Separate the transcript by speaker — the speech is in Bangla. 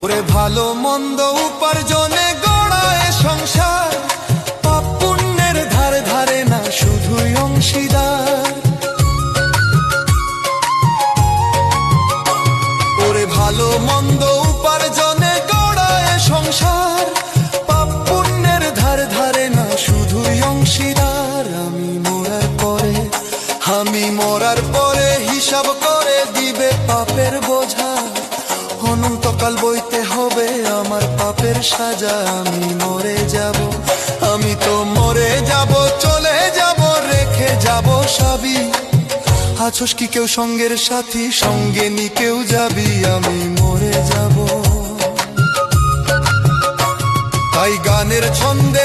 Speaker 1: ওরে ভালো মন্দ উপার্জনে গড়ায় সংসার, পাপ পুণ্যের ধারে ধারে না শুধুই অংশীদার। ওরে ভালো মন্দ উপার্জনে গড়ায় সংসার, পাপ পুণ্যের ধারে ধারে না শুধুই অংশীদার। আমি মরার পরে হিসাব করে দিবে পাপের বোঝা, অনন্তকাল বইতে হবে আমার পাপের সাজা। আমি মরে যাব, আমি তো মরে যাব, চলে যাব, রেখে যাব সবই। আছোস কি কেউ সঙ্গের সাথী, সঙ্গে নি কেউ যাবি? আমি মরে যাব, তাই গানের ছন্দে